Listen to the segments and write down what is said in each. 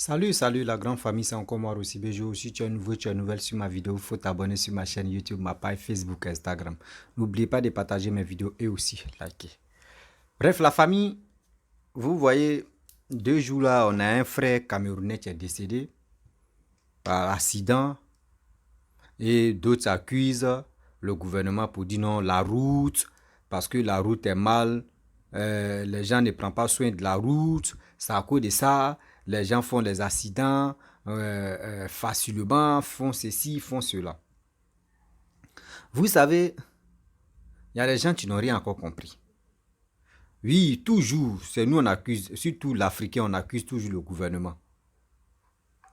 Salut la grande famille, c'est encore moi aussi Béjo. Si tu es nouveau, tu es nouvelle sur ma vidéo, il faut t'abonner sur ma chaîne YouTube, ma page Facebook, Instagram. N'oubliez pas de partager mes vidéos et aussi liker. Bref, la famille, vous voyez, 2 jours là, on a un frère camerounais qui est décédé par accident et d'autres accusent le gouvernement pour dire non, la route, parce que la route est mal, les gens ne prennent pas soin de la route, c'est à cause de ça. Les gens font des accidents facilement, font ceci, font cela. Vous savez, il y a des gens qui n'ont rien encore compris. Oui, toujours, c'est nous on accuse, surtout l'Africain, on accuse toujours le gouvernement.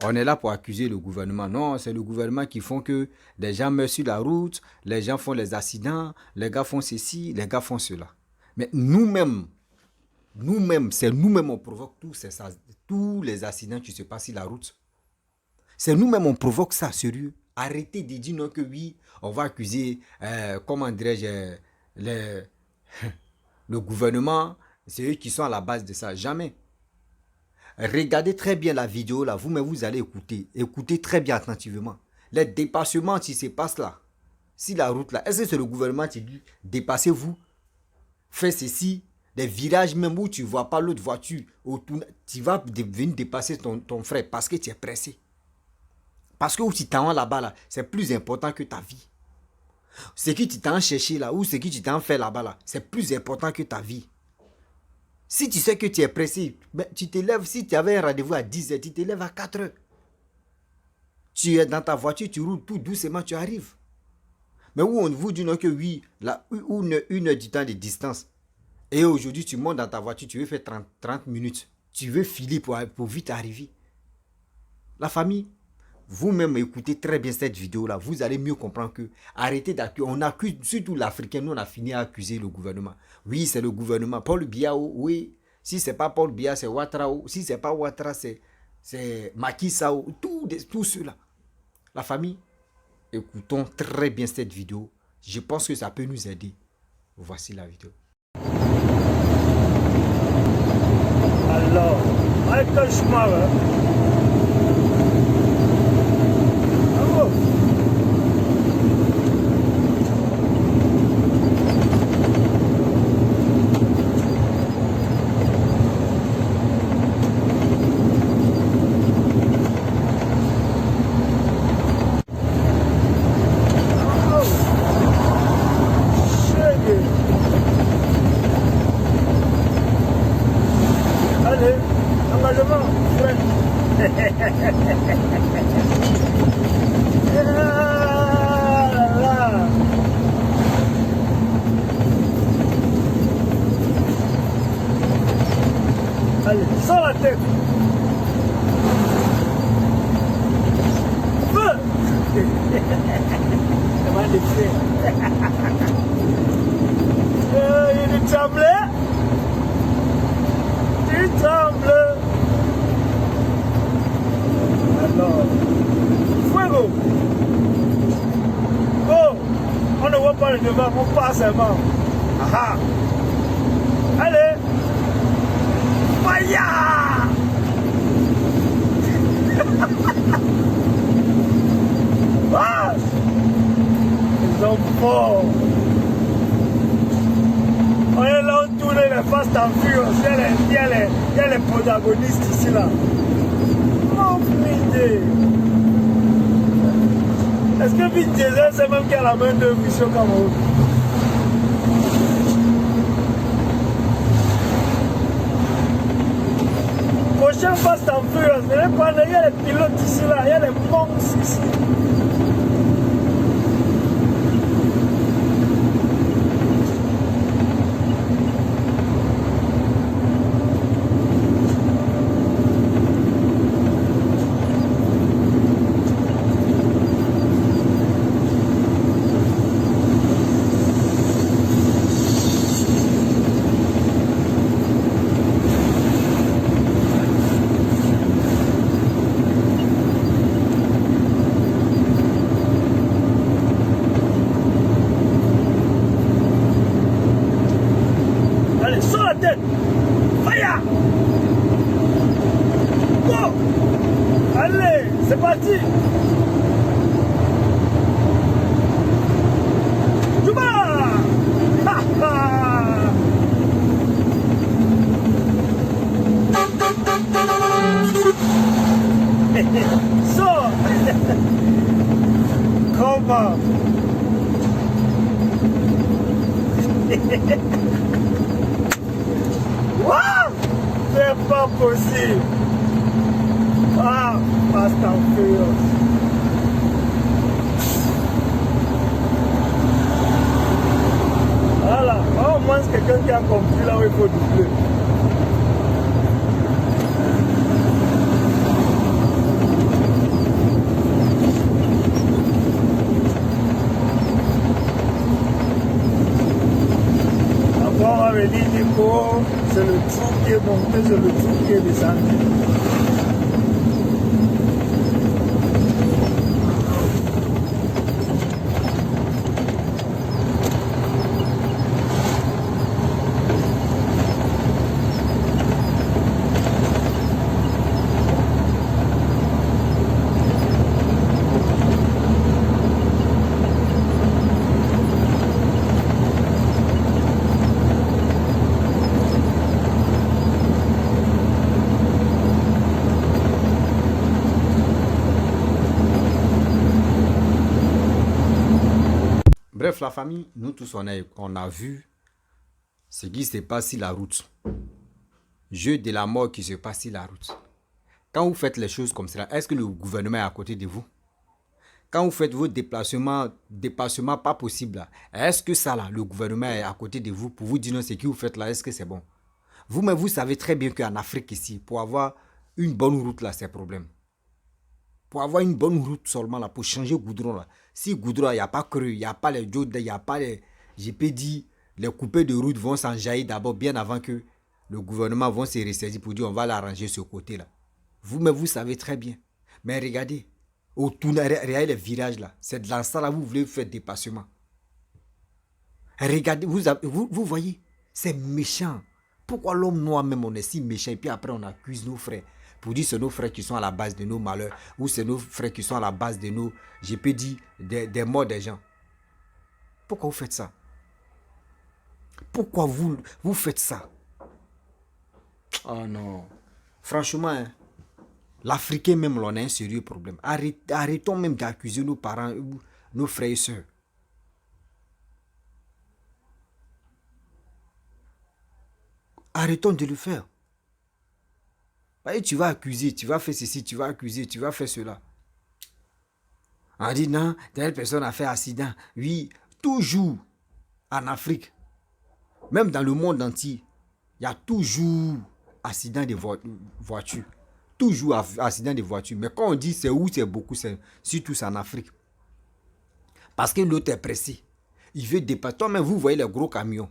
On est là pour accuser le gouvernement. Non, c'est le gouvernement qui font que les gens meurent sur la route, les gens font les accidents, les gars font ceci, les gars font cela. Mais nous-mêmes, c'est nous-mêmes on provoque tous les accidents qui se passent sur la route. C'est nous-mêmes on provoque ça, sérieux. Arrêtez de dire non que oui, on va accuser, comment dirais-je, le gouvernement, c'est eux qui sont à la base de ça. Jamais. Regardez très bien la vidéo là, vous-même vous allez écouter. Écoutez très bien attentivement. Les dépassements qui se passent là, si la route là, est-ce que c'est le gouvernement qui dit dépassez-vous, faites ceci, des virages même où tu ne vois pas l'autre voiture, tu vas venir dépasser ton frère parce que tu es pressé. Parce que où tu t'en vas là-bas, là, c'est plus important que ta vie. Ce que tu t'en cherché là, ou ce que tu t'en fait là-bas, là, c'est plus important que ta vie. Si tu sais que tu es pressé, ben, tu te lèves, si tu avais un rendez-vous à 10h, tu te lèves à 4h. Tu es dans ta voiture, tu roules tout doucement, tu arrives. Mais où on vous dit non que oui, là, une heure du temps de distance. Et aujourd'hui, tu montes dans ta voiture, tu veux faire 30 minutes. Tu veux filer pour vite arriver. La famille, vous-même écoutez très bien cette vidéo-là. Vous allez mieux comprendre que arrêtez d'accuser. On accuse, surtout l'Africain, nous on a fini à accuser le gouvernement. Oui, c'est le gouvernement. Paul Biya, oui. Si ce n'est pas Paul Biya, c'est Ouattara. Si ce n'est pas Ouattara, c'est Macky Sall. Tout cela. La famille, écoutons très bien cette vidéo. Je pense que ça peut nous aider. Voici la vidéo. Alors, avec le chemin, allez, engagement, frère. Allez, sans la tête. Feu. Ça va les faire. Il tremblait. Il tremble. Alors, fuego. Oh, on ne voit pas le devant, on passe seulement. Ah. Allez. Fire. Ah. Ils ont fort. On est là, on tourne les Fast and Furious. Il y a les protagonistes ici là. Idée. Est-ce que Vin Diesel c'est même qui a la main de Mission Cameroun? Prochain Fast and Furious, il y a les pilotes ici là, il y a les monstres ici. Allez, c'est parti. Juba! Ha ha! So, comment? Wow! C'est pas possible. Ah, Fast and Furious. Voilà, au moins c'est quelqu'un qui a compris là où il faut doubler. Après on va venir dire que c'est le trou qui est monté, c'est le trou qui est descendu. Bref, la famille, nous tous, on a vu ce qui se passe sur la route. Jeu de la mort qui se passe sur la route. Quand vous faites les choses comme cela, est-ce que le gouvernement est à côté de vous? Quand vous faites vos déplacements pas possibles, est-ce que ça là, le gouvernement est à côté de vous pour vous dire non, ce que vous faites là, est-ce que c'est bon? Vous-même, vous savez très bien qu'en Afrique ici, pour avoir une bonne route là, c'est un problème. Pour avoir une bonne route seulement là, pour changer goudron là. Si goudron, il n'y a pas creux, il n'y a pas les jodes, il n'y a pas les... Je peux dire, les coupés de route vont s'enjailler d'abord bien avant que le gouvernement va se ressaisir pour dire on va l'arranger ce côté là. Vous-même, vous savez très bien. Mais regardez, regardez les virages là. C'est dans ça là, vous voulez faire dépassement. Regardez, vous voyez, c'est méchant. Pourquoi l'homme noir même, on est si méchant et puis après on accuse nos frères pour dire que c'est nos frères qui sont à la base de nos malheurs ou c'est nos frères qui sont à la base de nos, je peux dire, des morts des gens. Pourquoi vous faites ça? Pourquoi vous faites ça? Oh non. Franchement, hein, l'Africain même, on a un sérieux problème. Arrêtons même d'accuser nos parents, nos frères et sœurs. Arrêtons de le faire. Et tu vas accuser, tu vas faire ceci, tu vas accuser, tu vas faire cela. On dit non, telle personne a fait accident. Oui, toujours en Afrique, même dans le monde entier, il y a toujours accident de voiture. Toujours accident de voiture. Mais quand on dit c'est où, c'est beaucoup, c'est surtout en Afrique. Parce que l'autre est pressé. Il veut dépasser. Toi-même, vous voyez les gros camions.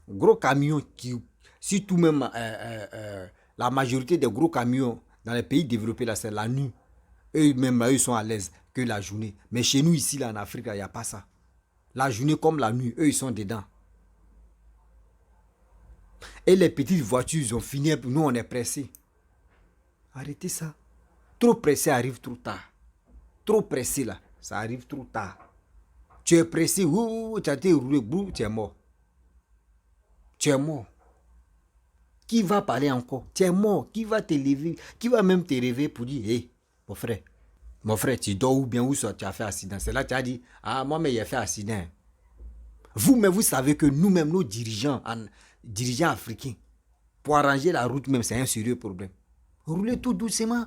Gros camions qui, surtout même la majorité des gros camions dans les pays développés, là, c'est la nuit. Eux-mêmes, eux, ils sont à l'aise que la journée. Mais chez nous, ici, là, en Afrique, il n'y a pas ça. La journée comme la nuit, eux, ils sont dedans. Et les petites voitures, ils ont fini. Nous, on est pressés. Arrêtez ça. Trop pressé arrive trop tard. Trop pressé, là, ça arrive trop tard. Tu es pressé, tu as été roulé, tu es mort. Tu es mort. Qui va parler encore? Tu es mort. Qui va te lever? Qui va même te réveiller pour dire, hé, mon frère, tu dors ou bien où ça, tu as fait accident? C'est là que tu as dit, ah, moi, mais j'ai fait accident. Vous, mais vous savez que nous-mêmes, nos dirigeants africains, pour arranger la route même, c'est un sérieux problème. Roulez tout doucement.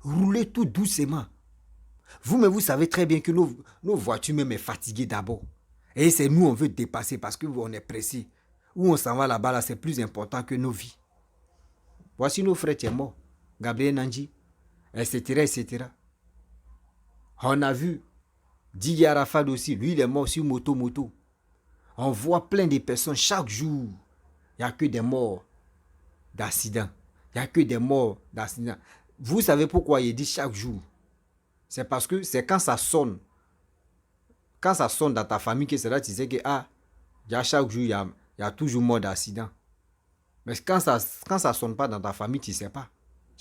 Roulez tout doucement. Vous, mais vous savez très bien que nos voitures même sont fatiguées d'abord. Et c'est nous, on veut dépasser parce qu'on est pressé. Où on s'en va là-bas, là, c'est plus important que nos vies. Voici nos frères qui sont morts. Gabriel Nandji, etc., etc. On a vu Didier Arafat aussi, lui, il est mort sur moto. On voit plein de personnes chaque jour. Il n'y a que des morts d'accident. Il n'y a que des morts d'accident. Vous savez pourquoi il dit chaque jour? C'est parce que c'est quand ça sonne. Quand ça sonne dans ta famille, que c'est là que tu sais que chaque jour, il y a toujours mort d'accident. Mais quand ça sonne pas dans ta famille, tu ne sais pas.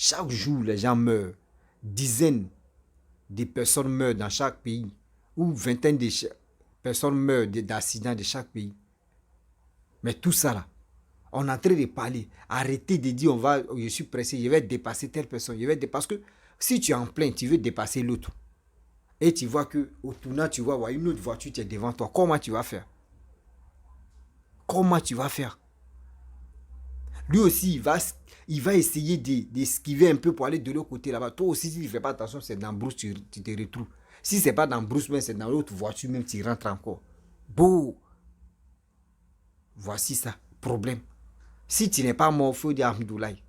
Chaque jour, les gens meurent. Dizaines de personnes meurent dans chaque pays. Ou vingtaines de personnes meurent d'accidents de chaque pays. Mais tout ça là, on est en train de parler. Arrêtez de dire, je suis pressé, je vais dépasser telle personne. Parce que si tu es en plein, tu veux dépasser l'autre. Et tu vois qu'au tournant, tu vois une autre voiture qui est devant toi. Comment tu vas faire? Comment tu vas faire? Lui aussi, il va essayer d'esquiver un peu pour aller de l'autre côté là-bas. Toi aussi, si tu ne fais pas attention, c'est dans Brousse, tu te retrouves. Si ce n'est pas dans Brousse, mais c'est dans l'autre voiture, même tu rentres encore. Beau. Voici ça, problème. Si tu n'es pas mort, il faut dire Ahmdoulaye.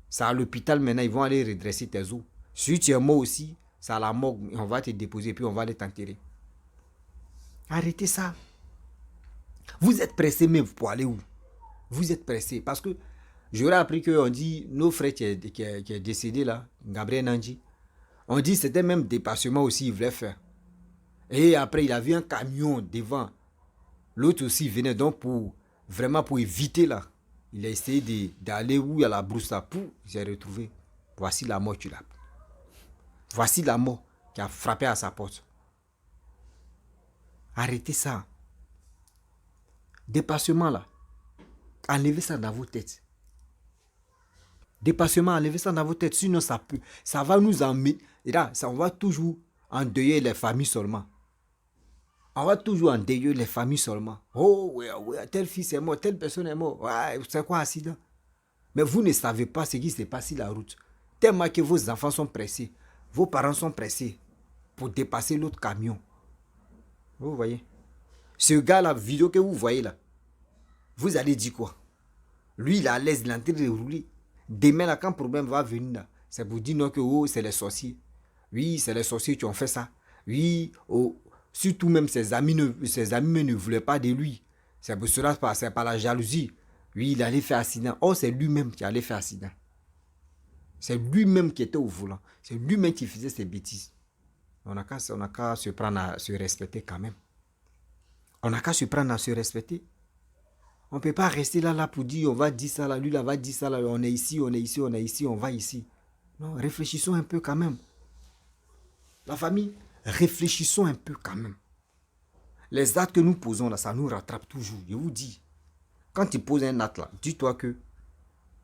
C'est à l'hôpital maintenant, ils vont aller redresser tes os. Si tu es mort aussi, c'est à la morgue, on va te déposer, puis on va aller t'enterrer. Arrêtez ça. Vous êtes pressé même pour aller où? Vous êtes pressé. Parce que j'aurais appris qu'on dit, nos frères qui est décédé là, Gabriel Nandji, on dit c'était même dépassement aussi, il voulait faire. Et après, il a vu un camion devant. L'autre aussi venait donc vraiment pour éviter là. Il a essayé d'aller où il y a la brousse là. Il s'est retrouvé. Voici la mort qui l'a. Voici la mort qui a frappé à sa porte. Arrêtez ça. Dépassement là. Enlevez ça dans vos têtes. Dépassement, enlevez ça dans vos têtes. Sinon, ça va nous emmener. Et là, on va toujours endeuiller les familles seulement. On va toujours endeuiller les familles seulement. Oh, ouais, tel fils est mort, telle personne est mort. Ouais, c'est quoi accident? Mais vous ne savez pas ce qui s'est passé sur la route. Tellement que vos enfants sont pressés. Vos parents sont pressés pour dépasser l'autre camion. Vous voyez? Ce gars, la vidéo que vous voyez là, vous allez dire quoi? Lui, il est à l'aise, il est en train de rouler. Demain, là, quand le problème va venir, là, c'est pour dire non que oh, c'est les sorciers. Oui, c'est les sorciers qui ont fait ça. Oui, oh, surtout même ses amis ne voulaient pas de lui. C'est pour cela, c'est par la jalousie. Oui, il allait faire accident. Oh, c'est lui-même qui allait faire accident. C'est lui-même qui était au volant. C'est lui-même qui faisait ses bêtises. On n'a qu'à se prendre à se respecter quand même. On n'a qu'à se prendre à se respecter. On ne peut pas rester là pour dire on va dire ça là, lui là va dire ça là, on est ici, on va ici. Non, réfléchissons un peu quand même. La famille, réfléchissons un peu quand même. Les actes que nous posons là, ça nous rattrape toujours. Je vous dis, quand tu poses un acte là, dis-toi que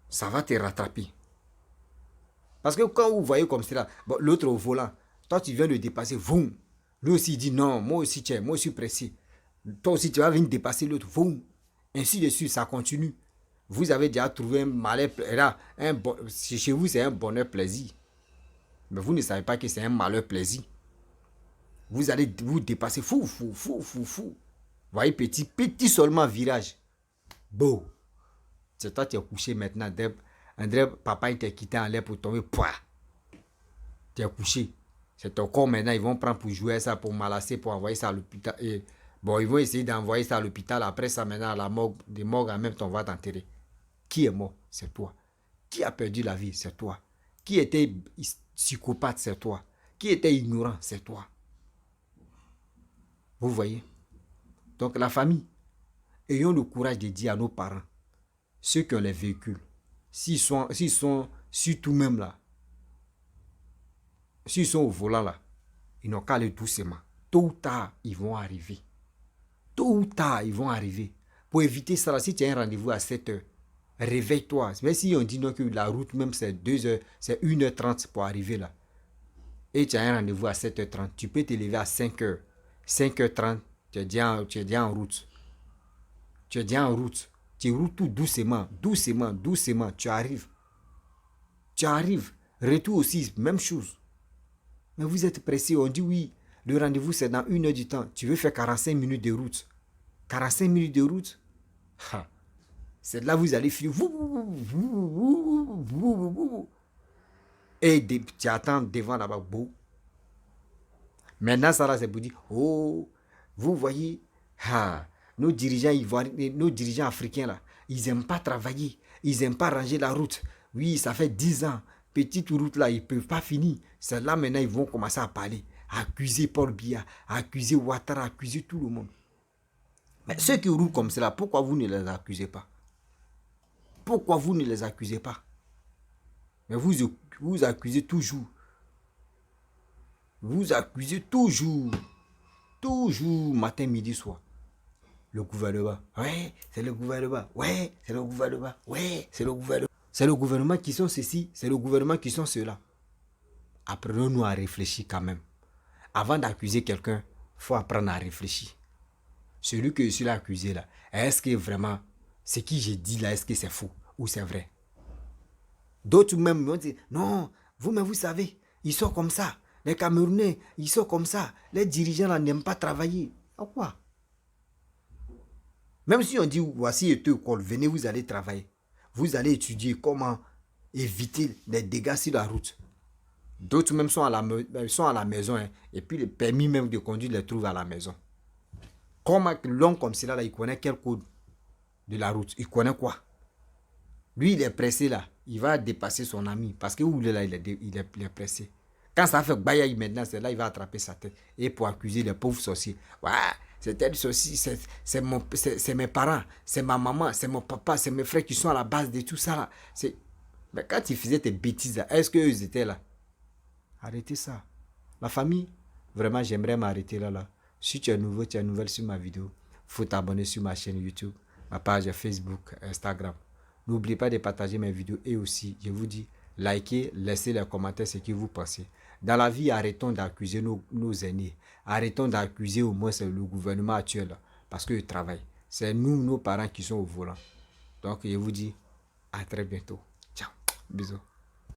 ça va te rattraper. Parce que quand vous voyez comme cela, bon, l'autre au volant, toi tu viens de dépasser, boum. Lui aussi il dit non, moi aussi je suis pressé. Toi aussi tu vas venir dépasser l'autre, boum. Ainsi de suite, ça continue. Vous avez déjà trouvé un malheur, chez vous c'est un bonheur plaisir. Mais vous ne savez pas que c'est un malheur plaisir. Vous allez vous dépasser, fou. Voyez, petit seulement virage. Beau. C'est toi qui es couché maintenant. André, papa, il t'a quitté en l'air pour tomber. Pouah. Tu es couché. C'est ton corps maintenant. Ils vont prendre pour jouer ça, pour malasser, pour envoyer ça à l'hôpital. Et bon, ils vont essayer d'envoyer ça à l'hôpital. Après ça, maintenant, à la morgue, des morgues en même temps, on va t'enterrer. Qui est mort? C'est toi. Qui a perdu la vie? C'est toi. Qui était psychopathe? C'est toi. Qui était ignorant? C'est toi. Vous voyez? Donc, la famille, ayons le courage de dire à nos parents, ceux qui ont les véhicules, s'ils sont surtout même là, s'ils sont au volant là, ils n'ont qu'à aller doucement. Tôt ou tard, ils vont arriver. Tôt ou tard, ils vont arriver. Pour éviter ça, si tu as un rendez-vous à 7 heures, réveille-toi. Même si on dit non, que la route même c'est 2 heures, c'est 1h30 pour arriver là. Et tu as un rendez-vous à 7h30, tu peux te lever à 5h. 5h30, tu es déjà en route. Tu roules tout doucement, tu arrives. Retour aussi, même chose. Mais vous êtes pressé, on dit oui, le rendez-vous c'est dans 1 heure du temps. Tu veux faire 45 minutes de route. 45 minutes de route, c'est là vous allez finir. Et tu attends devant là-bas. Maintenant, ça là, c'est pour dire, oh, vous voyez, nos dirigeants africains là, ils n'aiment pas travailler, ils n'aiment pas ranger la route. Oui, ça fait 10 ans, petite route là, ils ne peuvent pas finir. C'est là maintenant, ils vont commencer à parler, à accuser Paul Biya, à accuser Ouattara, à accuser tout le monde. Mais ceux qui roulent comme cela, pourquoi vous ne les accusez pas? Pourquoi vous ne les accusez pas? Mais vous accusez toujours. Vous accusez toujours. Toujours, matin, midi, soir. Le gouvernement. Ouais, c'est le gouvernement. Ouais, c'est le gouvernement. Ouais, c'est le gouvernement. C'est le gouvernement qui sont ceci, c'est le gouvernement qui sont ceux-là. Apprenons-nous à réfléchir quand même. Avant d'accuser quelqu'un, il faut apprendre à réfléchir. Celui que je suis là accusé là, est-ce que vraiment, ce que j'ai dit là, est-ce que c'est faux ou c'est vrai? D'autres même vont dire, non, vous-même vous savez, ils sont comme ça. Les Camerounais, ils sont comme ça. Les dirigeants là n'aiment pas travailler. À quoi? Même si on dit, voici école, venez, vous allez travailler. Vous allez étudier comment éviter les dégâts sur la route. D'autres même sont à la maison. Hein, et puis les permis même de conduire les trouvent à la maison. Comment l'homme comme cela, là, il connaît quel code de la route? Il connaît quoi? Lui, il est pressé là. Il va dépasser son ami. Parce que où il est là, il est pressé. Quand ça fait bayaï maintenant, c'est là il va attraper sa tête. Et pour accuser les pauvres sorciers. Ouais, c'est tel sorcier, c'est mes parents, c'est ma maman, c'est mon papa, c'est mes frères qui sont à la base de tout ça là. Mais quand ils faisaient tes bêtises là, est-ce qu'eux étaient là? Arrêtez ça. La famille, vraiment j'aimerais m'arrêter là. Si tu es nouveau, tu es nouvelle sur ma vidéo, il faut t'abonner sur ma chaîne YouTube, ma page Facebook, Instagram. N'oubliez pas de partager mes vidéos et aussi, je vous dis, likez, laissez les commentaires ce que vous pensez. Dans la vie, arrêtons d'accuser nos aînés. Arrêtons d'accuser au moins le gouvernement actuel parce qu'ils travaillent. C'est nous, nos parents qui sont au volant. Donc, je vous dis à très bientôt. Ciao. Bisous.